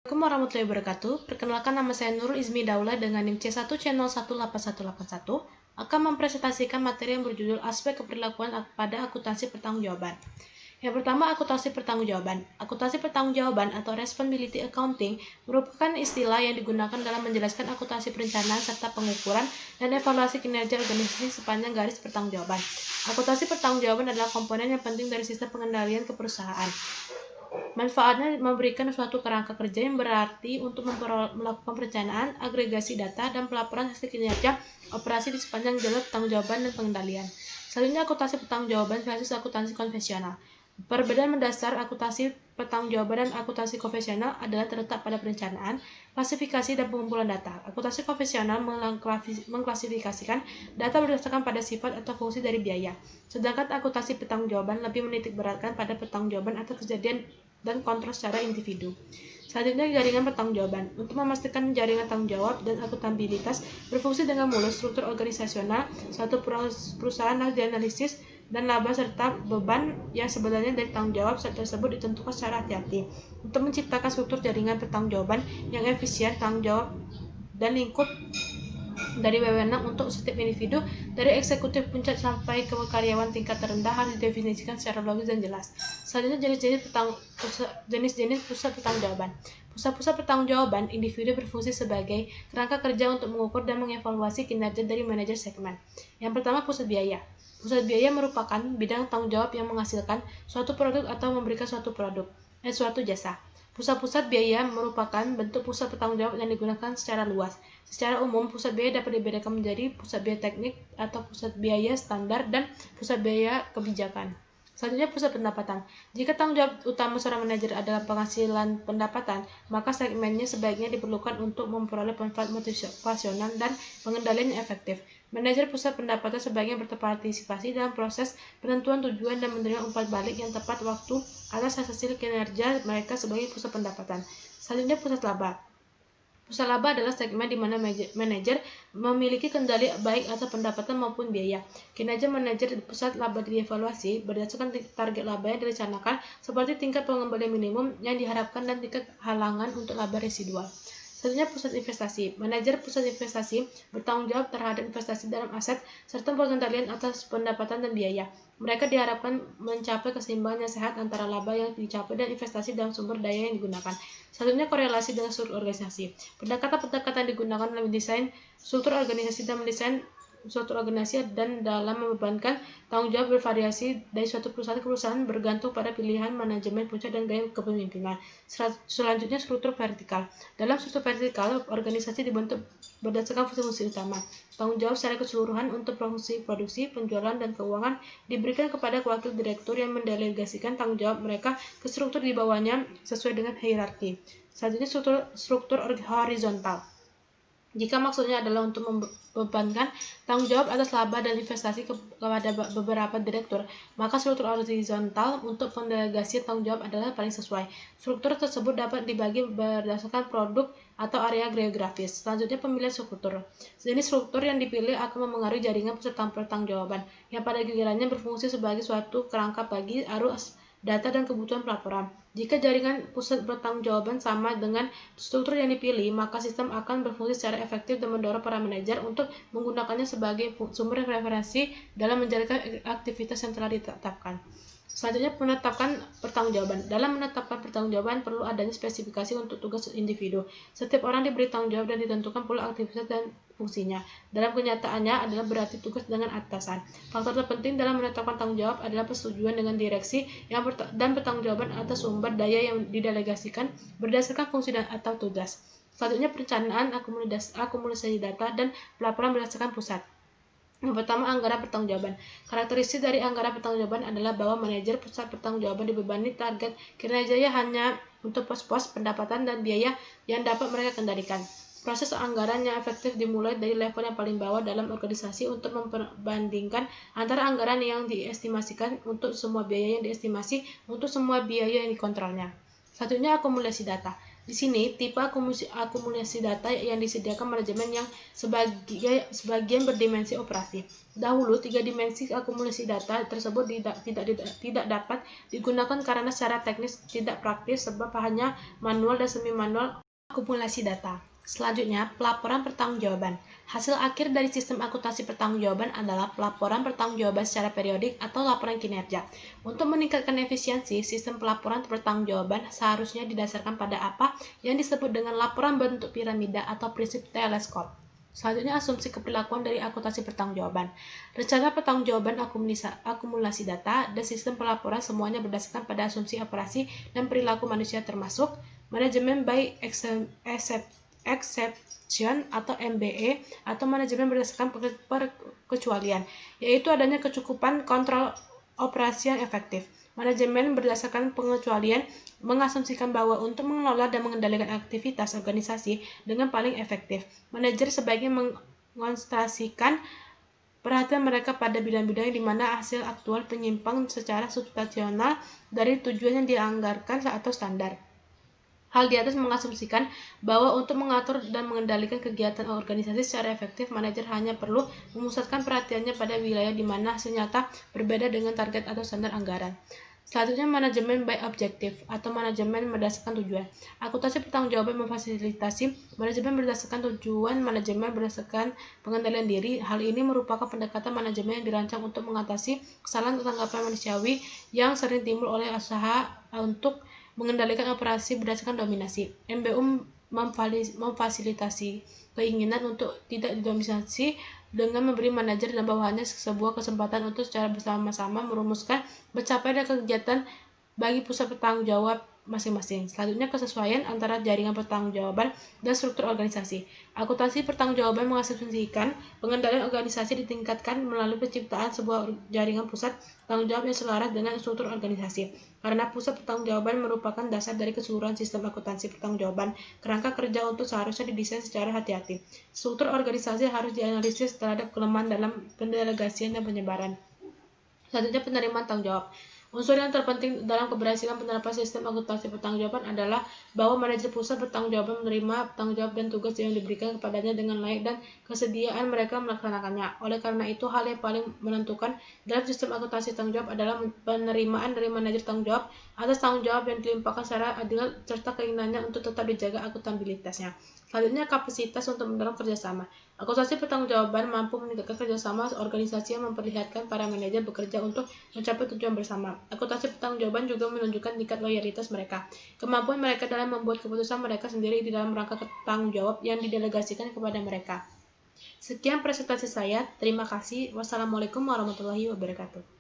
Assalamualaikum warahmatullahi wabarakatuh. Perkenalkan, nama saya Nurul Izmi Daula dengan NIM C1C018181 akan mempresentasikan materi yang berjudul Aspek Keberlakuan pada Akuntansi Pertanggungjawaban. Yang pertama, akuntansi pertanggungjawaban. Akuntansi pertanggungjawaban atau responsibility accounting merupakan istilah yang digunakan dalam menjelaskan akuntansi perencanaan serta pengukuran dan evaluasi kinerja organisasi sepanjang garis pertanggungjawaban. Akuntansi pertanggungjawaban adalah komponen yang penting dari sistem pengendalian keperusahaan. Manfaatnya memberikan suatu kerangka kerja yang berarti untuk melakukan perencanaan, agregasi data, dan pelaporan hasil kinerja operasi di sepanjang jalur pertanggungjawaban dan pengendalian. Selanjutnya, akuntansi pertanggungjawaban versus akuntansi konvensional. Perbedaan mendasar akuntansi pertanggungjawaban dan akuntansi konvensional adalah terletak pada perencanaan, klasifikasi, dan pengumpulan data. Akuntansi konvensional mengklasifikasikan data berdasarkan pada sifat atau fungsi dari biaya, sedangkan akuntansi pertanggungjawaban lebih menitikberatkan pada pertanggungjawaban atas kejadian dan kontrol secara individu. Selanjutnya, jaringan pertanggungjawaban. Untuk memastikan jaringan tanggung jawab dan akuntabilitas berfungsi dengan mulus, struktur organisasional suatu perusahaan harus dianalisis dan laba serta beban yang sebenarnya dari tanggung jawab tersebut ditentukan secara hati-hati. Untuk menciptakan struktur jaringan pertanggungjawaban yang efisien, tanggung jawab dan lingkup dari wewenang untuk setiap individu, dari eksekutif puncak sampai ke karyawan tingkat terendah, harus didefinisikan secara logis dan jelas. Selanjutnya, jenis-jenis pusat pertanggungjawaban. Pusat-pusat pertanggungjawaban individu berfungsi sebagai kerangka kerja untuk mengukur dan mengevaluasi kinerja dari manajer segmen. Yang pertama, pusat biaya. Pusat biaya merupakan bidang tanggung jawab yang menghasilkan suatu produk atau memberikan suatu jasa. Pusat-pusat biaya merupakan bentuk pusat pertanggungjawab yang digunakan secara luas. Secara umum, pusat biaya dapat dibedakan menjadi pusat biaya teknik atau pusat biaya standar dan pusat biaya kebijakan. Selanjutnya, pusat pendapatan. Jika tanggung jawab utama seorang manajer adalah penghasilan pendapatan, maka segmennya sebaiknya diperlukan untuk memperoleh manfaat motivasional dan pengendalian yang efektif. Manajer pusat pendapatan sebaiknya berpartisipasi dalam proses penentuan tujuan dan menerima umpan balik yang tepat waktu atas hasil kinerja mereka sebagai pusat pendapatan. Selanjutnya, pusat laba. Pusat laba adalah segmen di mana manajer memiliki kendali baik atas pendapatan maupun biaya. Kinerja manajer di pusat laba dievaluasi berdasarkan target laba yang direncanakan, seperti tingkat pengembalian minimum yang diharapkan dan tingkat halangan untuk laba residual. Selanjutnya, pusat investasi. Manajer pusat investasi bertanggung jawab terhadap investasi dalam aset serta pengendalian atas pendapatan dan biaya. Mereka diharapkan mencapai keseimbangan yang sehat antara laba yang dicapai dan investasi dalam sumber daya yang digunakan. Selanjutnya, korelasi dengan struktur organisasi. Pendekatan-pendekatan digunakan dalam mendesain struktur organisasi dan mendesain suatu organisasi dan dalam membebankan tanggung jawab bervariasi dari suatu perusahaan ke perusahaan bergantung pada pilihan manajemen puncak dan gaya kepemimpinan. Selanjutnya, struktur vertikal. Dalam struktur vertikal, organisasi dibentuk berdasarkan fungsi utama. Tanggung jawab secara keseluruhan untuk fungsi produksi, penjualan, dan keuangan diberikan kepada wakil direktur yang mendelegasikan tanggung jawab mereka ke struktur di bawahnya sesuai dengan hierarki. Selanjutnya, struktur horizontal. Jika maksudnya adalah untuk membebankan tanggung jawab atas laba dan investasi kepada beberapa direktur, maka struktur horizontal untuk pendelegasi tanggung jawab adalah paling sesuai. Struktur tersebut dapat dibagi berdasarkan produk atau area geografis. Selanjutnya, pemilihan struktur. Jenis struktur yang dipilih akan memengaruhi jaringan pusat pertanggungjawaban, yang pada gilirannya berfungsi sebagai suatu kerangka bagi arus data dan kebutuhan pelaporan. Jika jaringan pusat pertanggungjawaban sama dengan struktur yang dipilih, maka sistem akan berfungsi secara efektif dan mendorong para manajer untuk menggunakannya sebagai sumber referensi dalam menjalankan aktivitas yang telah ditetapkan. Selanjutnya, menetapkan pertanggungjawaban. Dalam menetapkan pertanggungjawaban perlu adanya spesifikasi untuk tugas individu. Setiap orang diberi tanggung jawab dan ditentukan pula aktivitas dan fungsinya. Dalam kenyataannya adalah berarti tugas dengan atasan. Faktor terpenting dalam menetapkan tanggung jawab adalah persetujuan dengan direksi dan pertanggungjawaban atas sumber daya yang didelegasikan berdasarkan fungsi atau tugas. Selanjutnya, perencanaan, akumulasi data, dan pelaporan berdasarkan pusat. Yang pertama, anggaran pertanggungjawaban. Karakteristik dari anggaran pertanggungjawaban adalah bahwa manajer pusat pertanggungjawaban dibebani target kinerjanya hanya untuk pos-pos pendapatan dan biaya yang dapat mereka kendalikan. Proses anggaran yang efektif dimulai dari level yang paling bawah dalam organisasi untuk memperbandingkan antara anggaran yang diestimasikan untuk semua biaya yang diestimasi untuk semua biaya yang dikontrolnya. Selanjutnya, akumulasi data. Di sini, tipe akumulasi data yang disediakan manajemen yang sebagian berdimensi operasi. Dahulu, 3 dimensi akumulasi data tersebut tidak dapat digunakan karena secara teknis tidak praktis sebab hanya manual dan semi-manual akumulasi data. Selanjutnya, pelaporan pertanggungjawaban. Hasil akhir dari sistem akuntansi pertanggungjawaban adalah pelaporan pertanggungjawaban secara periodik atau laporan kinerja. Untuk meningkatkan efisiensi, sistem pelaporan pertanggungjawaban seharusnya didasarkan pada apa yang disebut dengan laporan bentuk piramida atau prinsip teleskop. Selanjutnya, asumsi keperilakuan dari akuntansi pertanggungjawaban. Rencana pertanggungjawaban akumulasi data dan sistem pelaporan semuanya berdasarkan pada asumsi operasi dan perilaku manusia termasuk manajemen by exception atau MBE atau manajemen berdasarkan perkecualian, yaitu adanya kecukupan kontrol operasi yang efektif. Manajemen berdasarkan pengecualian mengasumsikan bahwa untuk mengelola dan mengendalikan aktivitas organisasi dengan paling efektif, manajer sebaiknya mengonsentrasikan perhatian mereka pada bidang-bidang di mana hasil aktual penyimpang secara substansial dari tujuan yang dianggarkan atau standar. Hal di atas mengasumsikan bahwa untuk mengatur dan mengendalikan kegiatan organisasi secara efektif, manajer hanya perlu memusatkan perhatiannya pada wilayah di mana hasil nyata berbeda dengan target atau standar anggaran. Selanjutnya, manajemen by objective atau manajemen berdasarkan tujuan. Akuntansi pertanggungjawaban memfasilitasi manajemen berdasarkan tujuan, manajemen berdasarkan pengendalian diri. Hal ini merupakan pendekatan manajemen yang dirancang untuk mengatasi kesalahan atau tanggapan manusiawi yang sering timbul oleh usaha untuk mengendalikan operasi berdasarkan dominasi. MBU memfasilitasi keinginan untuk tidak didominasi dengan memberi manajer dan bawahannya sebuah kesempatan untuk secara bersama-sama merumuskan pencapaian kegiatan bagi pusat bertanggung jawab masing-masing. Selanjutnya, kesesuaian antara jaringan pertanggungjawaban dan struktur organisasi. Akuntansi pertanggungjawaban mengasumsikan pengendalian organisasi ditingkatkan melalui penciptaan sebuah jaringan pusat tanggung jawab yang selaras dengan struktur organisasi. Karena pusat pertanggungjawaban merupakan dasar dari keseluruhan sistem akuntansi pertanggungjawaban, kerangka kerja untuk seharusnya didesain secara hati-hati. Struktur organisasi harus dianalisis terhadap kelemahan dalam pendelegasian dan penyebaran. Selanjutnya, penerimaan tanggung jawab. Unsur yang terpenting dalam keberhasilan penerapan sistem akuntansi pertanggungjawaban adalah bahwa manajer pusat pertanggungjawaban menerima tanggung jawab dan tugas yang diberikan kepadanya dengan layak dan kesediaan mereka melaksanakannya. Oleh karena itu, hal yang paling menentukan dalam sistem akuntansi tanggung jawab adalah penerimaan dari manajer tanggung jawab atas tanggung jawab yang dilimpahkan secara adil serta keinginannya untuk tetap dijaga akuntabilitasnya. Selanjutnya, kapasitas untuk mendorong kerjasama. Akuntansi pertanggungjawaban mampu meningkatkan kerjasama organisasi yang memperlihatkan para manajer bekerja untuk mencapai tujuan bersama. Akuntansi pertanggungjawaban juga menunjukkan tingkat loyalitas mereka, kemampuan mereka dalam membuat keputusan mereka sendiri di dalam rangka tanggung jawab yang didelegasikan kepada mereka. Sekian presentasi saya. Terima kasih. Wassalamualaikum warahmatullahi wabarakatuh.